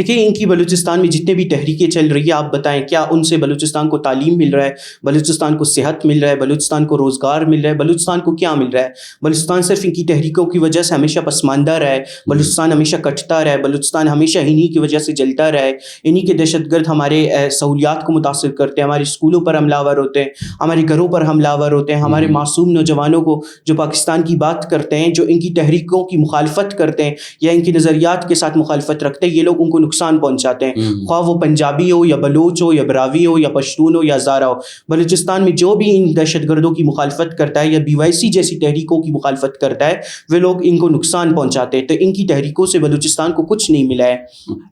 دیکھیں ان کی بلوچستان میں جتنے بھی تحریکیں چل رہی ہیں آپ بتائیں کیا ان سے بلوچستان کو تعلیم مل رہا ہے, بلوچستان کو صحت مل رہا ہے, بلوچستان کو روزگار مل رہا ہے, بلوچستان کو کیا مل رہا ہے؟ بلوچستان صرف ان کی تحریکوں کی وجہ سے ہمیشہ پسماندہ رہا ہے, بلوچستان ہمیشہ کٹتا رہا ہے, بلوچستان ہمیشہ انہی کی وجہ سے جلتا رہا ہے, انہی کے دہشت گرد ہمارے سہولیات کو متاثر کرتے ہیں, ہمارے اسکولوں پر حملہ آور ہوتے ہیں, ہمارے گھروں پر حملہ آور ہوتے ہیں, ہمارے معصوم نوجوانوں کو جو پاکستان کی بات کرتے ہیں, جو ان کی تحریکوں کی مخالفت کرتے ہیں یا ان کی نظریات کے ساتھ مخالفت رکھتے ہیں, یہ لوگ ان کو نقصان پہنچاتے ہیں, خواہ وہ پنجابی ہو یا بلوچ ہو یا براوی ہو یا پشتون ہو یا ہزارہ ہو. بلوچستان میں جو بھی ان دہشت گردوں کی مخالفت کرتا ہے یا BYC جیسی تحریکوں کی مخالفت کرتا ہے وہ لوگ ان کو نقصان پہنچاتے ہیں, تو ان کی تحریکوں سے بلوچستان کو کچھ نہیں ملا ہے.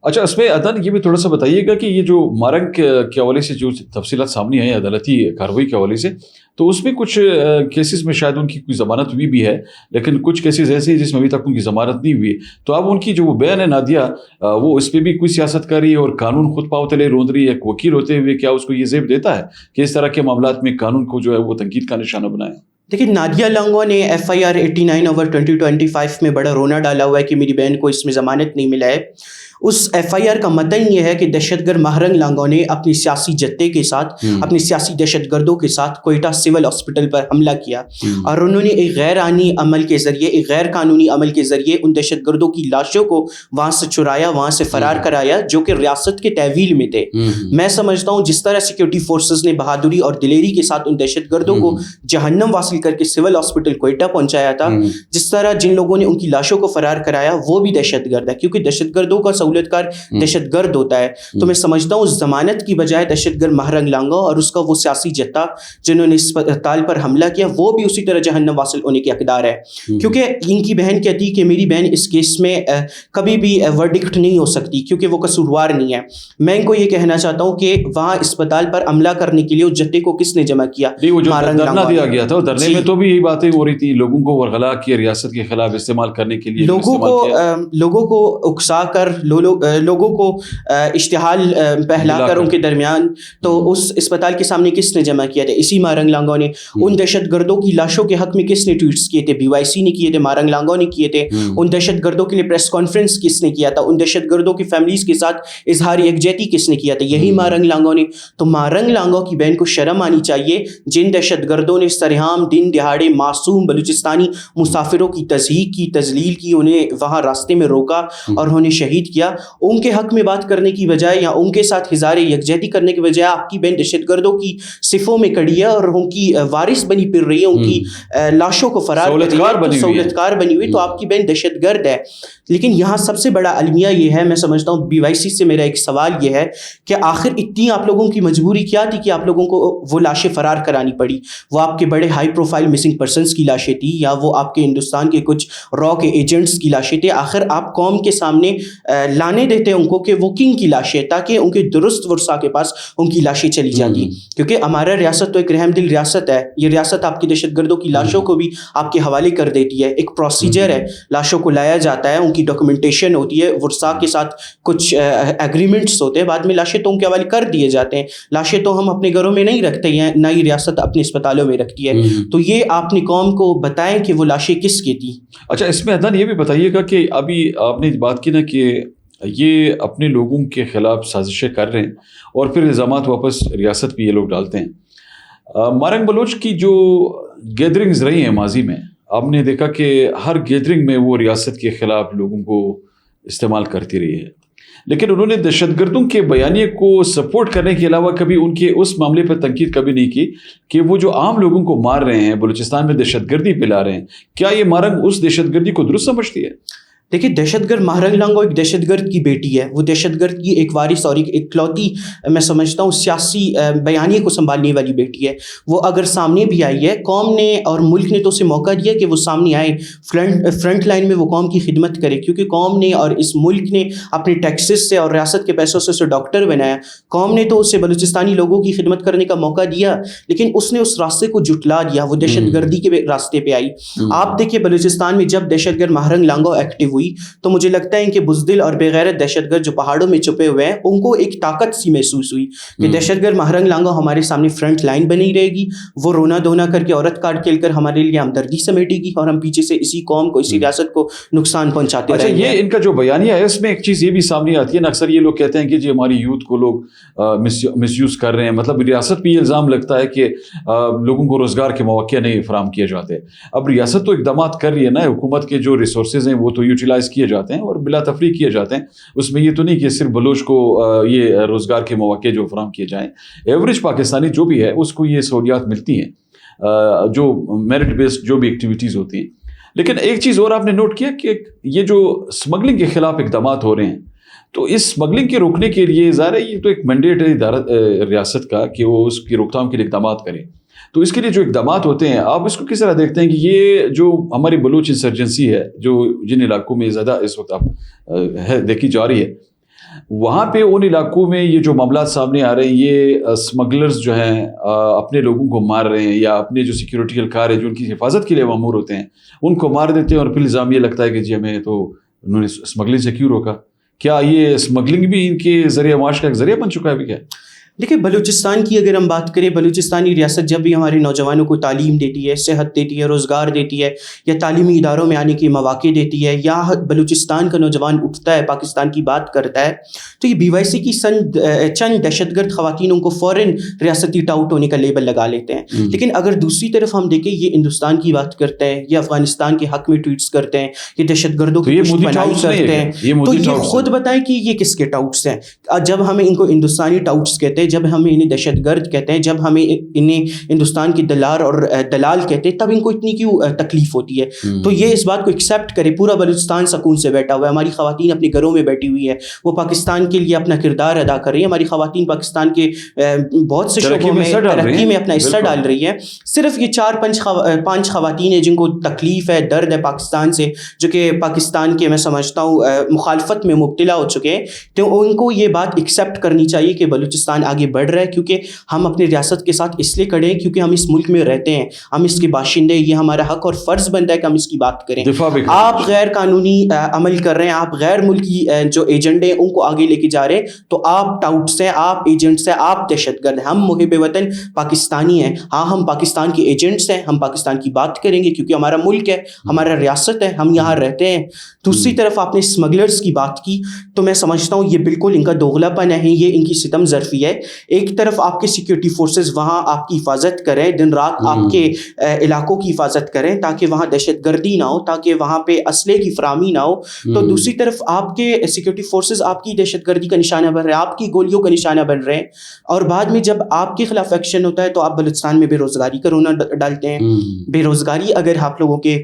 اچھا اس میں عدن یہ بھی تھوڑا سا بتائیے گا کہ یہ جو مارنگ کے حوالے سے جو تفصیلات سامنے آئی عدالتی کارروائی کے حوالے سے, تو اس میں کچھ کیسز میں شاید ان کی کوئی ضمانت ہوئی بھی ہے, لیکن کچھ کیسز ایسے ہیں جس میں ابھی تک ان کی ضمانت نہیں ہوئی. تو اب ان کی جو وہ بیان ہے نادیہ, وہ اس پہ بھی کوئی سیاست کر رہی ہے اور قانون خود پاؤ تلے روند رہی ہے. ایک وکیل ہوتے ہوئے کیا اس کو یہ زیب دیتا ہے کہ اس طرح کے معاملات میں قانون کو جو ہے وہ تنقید کا نشانہ بنائے؟ دیکھیں نادیہ لانگو نے FIR 89/2025 میں بڑا رونا ڈالا ہوا ہے کہ میری بہن کو اس میں ضمانت نہیں ملا ہے. اس FIR کا متن یہ ہے کہ دہشت گرد ماہرنگ لانگو نے اپنی سیاسی جتے کے ساتھ اپنی سیاسی دہشت گردوں کے ساتھ کوئٹہ سول ہاسپٹل پر حملہ کیا اور انہوں نے ایک غیر آئینی عمل کے ذریعے, ایک غیر قانونی عمل کے ذریعے ان دہشت گردوں کی لاشوں کو وہاں سے چرایا, وہاں سے فرار کرایا جو کہ ریاست کے تحویل میں تھے. میں سمجھتا ہوں جس طرح سیکورٹی فورسز نے بہادری اور دلیری کے ساتھ ان دہشت گردوں کو جہنم واصل کر کے سول ہاسپٹل کوئٹہ پہنچایا تھا, جس طرح جن لوگوں نے ان کی لاشوں کو فرار کرایا وہ بھی دہشت گرد ہے, کیونکہ دہشت گردوں کا سہولت کار دہشت گرد ہوتا ہے. تو میں سمجھتا ہوں ضمانت کی بجائے دہشت گرد ماہرنگ لانگو اور اس کا وہ سیاسی جتا جنہوں نے اسپتال پر حملہ کیا وہ بھی اسی طرح جہنم واصل ہونے کے حقدار ہے, کیونکہ ان کی بہن کہتی کہ میری بہن اس کیس میں کبھی بھی ورڈکٹ نہیں ہو سکتی کیونکہ وہ قصوروار نہیں ہے. میں ان کو یہ کہنا چاہتا ہوں کہ وہاں اسپتال پر حملہ کرنے کے لیے اس جتے کو کس نے جمع کیا؟ دھرنا دیا گیا تھا, دھرنے میں تو بھی یہی باتیں ہو رہی تھی, لوگوں کو ورغلا کیا ریاست کے خلاف استعمال کرنے کے لیے, لوگوں کو اکسا کر لوگوں کو اشتعال پھیلا کر ان کے درمیان. تو اس اسپتال کے سامنے کس نے جمع کیا تھا؟ اسی ماہرنگ لانگو نے. ان دہشت گردوں کی لاشوں کے حق میں کس نے ٹویٹس کیے تھے؟ BYC نے کیے تھے, ماہرنگ لانگو نے کیے تھے. ان دہشت گردوں کے لیے پریس کانفرنس کس نے کیا تھا؟ ان دہشت گردوں کی فیملیز کے ساتھ اظہار یکجہتی کس نے کیا تھا؟ یہی ماہرنگ لانگو نے. تو ماہرنگ لانگو کی بہن کو شرم آنی چاہیے جن دہشت گردوں نے سرعام دن دہاڑے معصوم بلوچستانی مسافروں کی تضحیک کی, تذلیل کی, انہیں وہاں راستے میں روکا اور انہیں شہید کیا. ان کے حق میں بات کرنے کی بجائے یا ان کے ساتھ اظہار یکجہتی کرنے کی بجائے آپ کی بہن دہشت گردوں کی صفوں میں کڑی ہے اور ان کی وارث بنی پھر رہی ہے, ان کی لاشوں کو فرار سہولت کار بنی ہوئی, تو آپ کی بہن دہشت گرد ہے. لیکن یہاں سب سے بڑا المیہ یہ ہے, میں سمجھتا ہوں BYC سے میرا ایک سوال یہ ہے کہ آخر اتنی آپ لوگوں کی مجبوری کیا تھی کہ آپ لوگوں کو وہ لاشیں فرار کرانی پڑی؟ وہ آپ کے بڑے ہائی پروفائل مسنگ پرسنس کی لاشیں تھی یا وہ آپ کے ہندوستان کے کچھ را کے ایجنٹس کی لاشیں تھے؟ آخر آپ قوم کے سامنے لانے دیتے ان کو کہ وہ کنگ کی لاشیں, تاکہ ان کے درست ورثاء کے پاس ان کی لاشیں چلی جاتی. کیونکہ ہمارا ریاست تو ایک رحم دل ریاست ہے, یہ ریاست آپ کی دہشت گردوں کی لاشوں کو بھی آپ کے حوالے کر دیتی ہے. ایک پروسیجر ہے, لاشوں کو لایا جاتا ہے, ان کی ڈاکومنٹیشن ہوتی ہے, ورثاء کے ساتھ کچھ ایگریمنٹس ہوتے ہیں, بعد میں لاشیں تو ان کے حوالے کر دیے جاتے ہیں. لاشیں تو ہم اپنے گھروں میں نہیں رکھتے ہیں, نہ ہی ریاست اپنے اسپتالوں میں رکھتی ہے. تو یہ آپ نے قوم کو بتائیں کہ وہ لاشیں کس کی تھی. اچھا اس میں عدنان یہ بھی بتائیے گا کہ ابھی آپ نے بات کی نا کہ یہ اپنے لوگوں کے خلاف سازشیں کر رہے ہیں اور پھر الزامات واپس ریاست پہ یہ لوگ ڈالتے ہیں. مارنگ بلوچ کی جو گیدرنگز رہی ہیں ماضی میں, آپ نے دیکھا کہ ہر گیدرنگ میں وہ ریاست کے خلاف لوگوں کو استعمال کرتی رہی ہے, لیکن انہوں نے دہشت گردوں کے بیانیے کو سپورٹ کرنے کے علاوہ کبھی ان کے اس معاملے پر تنقید کبھی نہیں کی کہ وہ جو عام لوگوں کو مار رہے ہیں, بلوچستان میں دہشت گردی پھیلا رہے ہیں. کیا یہ مارنگ اس دہشت گردی کو درست سمجھتی ہے؟ دیکھیے دہشت گرد ماہرنگ لانگو ایک دہشت گرد کی بیٹی ہے, وہ دہشت گرد کی ایک وارث اور ایک اکلوتی میں سمجھتا ہوں سیاسی بیانیے کو سنبھالنے والی بیٹی ہے. وہ اگر سامنے بھی آئی ہے, قوم نے اور ملک نے تو اسے موقع دیا کہ وہ سامنے آئے, فرنٹ لائن میں وہ قوم کی خدمت کرے, کیونکہ قوم نے اور اس ملک نے اپنے ٹیکسز سے اور ریاست کے پیسوں سے اسے ڈاکٹر بنایا. قوم نے تو اسے بلوچستانی لوگوں کی خدمت کرنے کا موقع دیا, لیکن اس نے اس راستے کو جھٹلا دیا, وہ دہشت گردی کے راستے پہ آئی. آپ دیکھیے بلوچستان میں جب دہشت گرد ماہرنگ لانگو ایکٹیو ہوئی تو مجھے لگتا ہے کہ بزدل اور بغیرت دہشت گرد جو پہاڑوں میں چھپے ہوئے ہیں ان کو ایک طاقت سی محسوس ہوئی کہ دہشت گرد مہرنگ لانگو ہمارے سامنے فرنٹ لائن بنی رہے گی, وہ رونا دھونا کر کے عورت کاٹ کھیل کر ہمارے لیے ہمدردی سمیٹے گی اور ہم پیچھے سے اسی قوم کو اسی ریاست کو نقصان پہنچاتے رہیں گے. یہ ان کا جو بیانیہ ہے اس میں ایک چیز یہ بھی سامنے آتی ہے نا, اکثر یہ لوگ کہتے ہیں کہ جی ہماری یوتھ کو لوگ مس یوز کر رہے ہیں, مطلب ریاست پہ یہ الزام لگتا ہے کہ لوگوں کو روزگار کے مواقع نہیں فراہم کیے جاتے. اب ریاست تو اقدامات کر رہی ہے نا, حکومت کے جو ریسورسز ہیں وہ تو یوٹیلائز کیے جاتے ہیں اور بلا تفریق کیے جاتے ہیں, اس میں یہ تو نہیں کہ صرف بلوچ کو یہ روزگار کے مواقع جو فراہم کیے جائیں, ایوریج پاکستانی جو بھی ہے اس کو یہ سہولیات ملتی ہیں جو میرٹ بیسڈ جو بھی ایکٹیویٹیز ہوتی ہیں. لیکن ایک چیز اور آپ نے نوٹ کیا کہ یہ جو اسمگلنگ کے خلاف اقدامات ہو رہے ہیں, تو اس اسمگلنگ کے روکنے کے لیے ظاہر ہے یہ تو ایک مینڈیٹ ہے ادارہ ریاست کا کہ وہ اس کی روک تھام کے لیے اقدامات کریں. تو اس کے لیے جو اقدامات ہوتے ہیں آپ اس کو کس طرح دیکھتے ہیں کہ یہ جو ہماری بلوچ انسرجنسی ہے جو جن علاقوں میں زیادہ اس وقت دیکھی جا رہی ہے, وہاں پہ ان علاقوں میں یہ جو معاملات سامنے آ رہے ہیں, یہ اسمگلرز جو ہیں اپنے لوگوں کو مار رہے ہیں یا اپنے جو سیکیورٹی اہلکار ہیں جو ان کی حفاظت کے لیے مامور ہوتے ہیں ان کو مار دیتے ہیں, اور پھر الزام یہ لگتا ہے کہ جی ہمیں تو انہوں نے اسمگلنگ سے کیوں روکا. کیا یہ اسمگلنگ بھی ان کے ذریعہ معاش کا ایک ذریعہ بن چکا ہے بھی کیا؟ دیکھیں بلوچستان کی اگر ہم بات کریں, بلوچستانی ریاست جب بھی ہمارے نوجوانوں کو تعلیم دیتی ہے, صحت دیتی ہے, روزگار دیتی ہے, یا تعلیمی اداروں میں آنے کے مواقع دیتی ہے, یا بلوچستان کا نوجوان اٹھتا ہے پاکستان کی بات کرتا ہے, تو یہ BYC کی چند دہشت گرد خواتینوں کو فوراً ریاستی ٹاؤٹ ہونے کا لیبل لگا لیتے ہیں. لیکن اگر دوسری طرف ہم دیکھیں یہ ہندوستان کی بات کرتے ہیں, یہ افغانستان کے حق میں ٹویٹس کرتے ہیں, یہ دہشت گردوں کی پشت پناہی کرتے ہیں, تو یہ خود بتائیں کہ یہ کس کے ٹاؤٹس ہیں. جب ہمیں ان کو ہندوستانی ٹاؤٹس کہتے ہیں, جب ہمیں انہیں دہشت گرد کہتے ہیں, جب ہمیں انہیں ہندوستان کی دلال اور دلال کہتے ہیں, تب ان کو اتنی کیوں تکلیف ہوتی ہے. تو یہ اس بات کو ایکسیپٹ کرے, پورا بلوچستان سکون سے بیٹھا ہوا ہے, ہماری خواتین اپنے گھروں میں بیٹھی ہوئی ہے, وہ پاکستان کے لیے اپنا کردار ادا کر رہی ہے, ہماری خواتین پاکستان کے بہت سے شعبوں میں ترقی میں اپنا حصہ ڈال رہی ہے. صرف یہ 4-5 خواتین ہیں جن کو تکلیف ہے, درد ہے پاکستان سے, جو کہ پاکستان کے میں سمجھتا ہوں مخالفت میں مبتلا ہو چکے ہیں. تو ان کو یہ بات ایکسیپٹ کرنی چاہیے کہ بلوچستان آگے بڑھ رہا ہے, کیونکہ ہم اپنی ریاست کے ساتھ اس لیے کھڑے ہیں کیونکہ ہم اس ملک میں رہتے ہیں, ہم اس کے باشندے, یہ ہمارا حق اور فرض بنتا ہے کہ ہم اس کی بات کریں. آپ غیر قانونی عمل کر رہے ہیں, آپ غیر ملکی جو ایجنڈے ہیں ان کو آگے لے کے جا رہے ہیں, تو آپ ٹاؤٹس ہیں, آپ ایجنٹس ہیں, آپ دہشت گرد ہیں. ہم محب وطن پاکستانی ہیں, ہاں ہم پاکستان کے ایجنٹس ہیں, ہم پاکستان کی بات کریں گے کیونکہ ہمارا ملک ہے, ہمارا ریاست ہے, ہم یہاں رہتے ہیں. دوسری طرف آپ نے اسمگلرز کی بات کی, تو میں سمجھتا ہوں یہ بالکل ان کا دوغلا پن ہے, یہ ان کی ستم ظرفی ہے. ایک طرف آپ کے سیکیورٹی فورسز وہاں آپ کی حفاظت کریں, دن رات آپ کے علاقوں کی حفاظت کریں تاکہ وہاں دہشت گردی نہ ہو, تاکہ وہاں پہ اسلحے کی فراہمی نہ ہو, تو دوسری طرف آپ کے سیکیورٹی فورسز آپ کی دہشت گردی کا نشانہ بن رہے ہیں, آپ کی گولیوں کا نشانہ بن رہے ہیں, اور بعد میں جب آپ کے خلاف ایکشن ہوتا ہے تو آپ بلوچستان میں بے روزگاری کا رونا ڈالتے ہیں. بے روزگاری اگر آپ لوگوں کے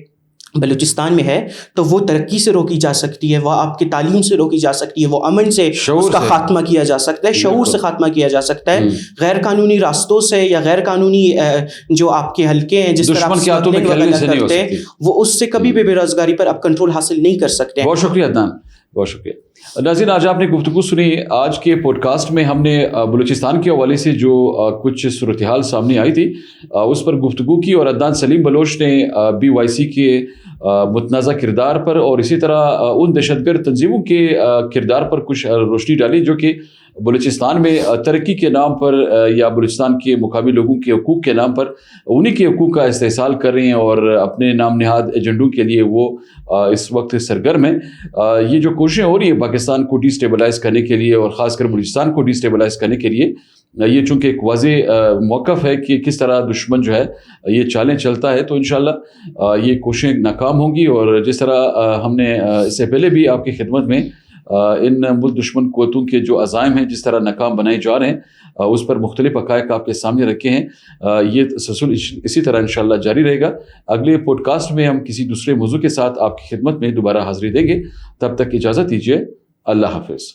بلوچستان میں ہے تو وہ ترقی سے روکی جا سکتی ہے, وہ آپ کی تعلیم سے روکی جا سکتی ہے, وہ امن سے اس کا خاتمہ کیا جا سکتا ہے, شعور سے خاتمہ کیا جا سکتا ہے. غیر قانونی راستوں سے یا غیر قانونی جو آپ کے حلقے ہیں جس طرح آپ کرتے ہیں, وہ اس سے کبھی بھی بے روزگاری پر آپ کنٹرول حاصل نہیں کر سکتے. بہت شکریہ عدنان, بہت شکریہ. ناظرین, آج آپ نے گفتگو سنی. آج کے پوڈ کاسٹ میں ہم نے بلوچستان کے حوالے سے جو کچھ صورتحال سامنے آئی تھی اس پر گفتگو کی, اور عدنان سلیم بلوچ نے BYC کے متنازع کردار پر اور اسی طرح ان دہشت گرد تنظیموں کے کردار پر کچھ روشنی ڈالی جو کہ بلوچستان میں ترقی کے نام پر یا بلوچستان کے مقامی لوگوں کے حقوق کے نام پر انہی کے حقوق کا استحصال کر رہے ہیں, اور اپنے نام نہاد ایجنڈوں کے لیے وہ اس وقت سرگرم ہیں. یہ جو کوششیں ہو رہی ہیں پاکستان کو ڈی اسٹیبلائز کرنے کے لیے اور خاص کر بلوچستان کو ڈی اسٹیبلائز کرنے کے لیے, یہ چونکہ ایک واضح موقف ہے کہ کس طرح دشمن جو ہے یہ چالیں چلتا ہے, تو انشاءاللہ یہ کوششیں ناکام ہوں گی. اور جس طرح ہم نے اس سے پہلے بھی آپ کی خدمت میں ان ملک دشمن قوتوں کے جو عزائم ہیں جس طرح ناکام بنائے جا رہے ہیں اس پر مختلف حقائق آپ کے سامنے رکھے ہیں. یہ تسلسل اسی طرح انشاءاللہ جاری رہے گا. اگلے پوڈ کاسٹ میں ہم کسی دوسرے موضوع کے ساتھ آپ کی خدمت میں دوبارہ حاضری دیں گے. تب تک اجازت دیجیے. اللہ حافظ.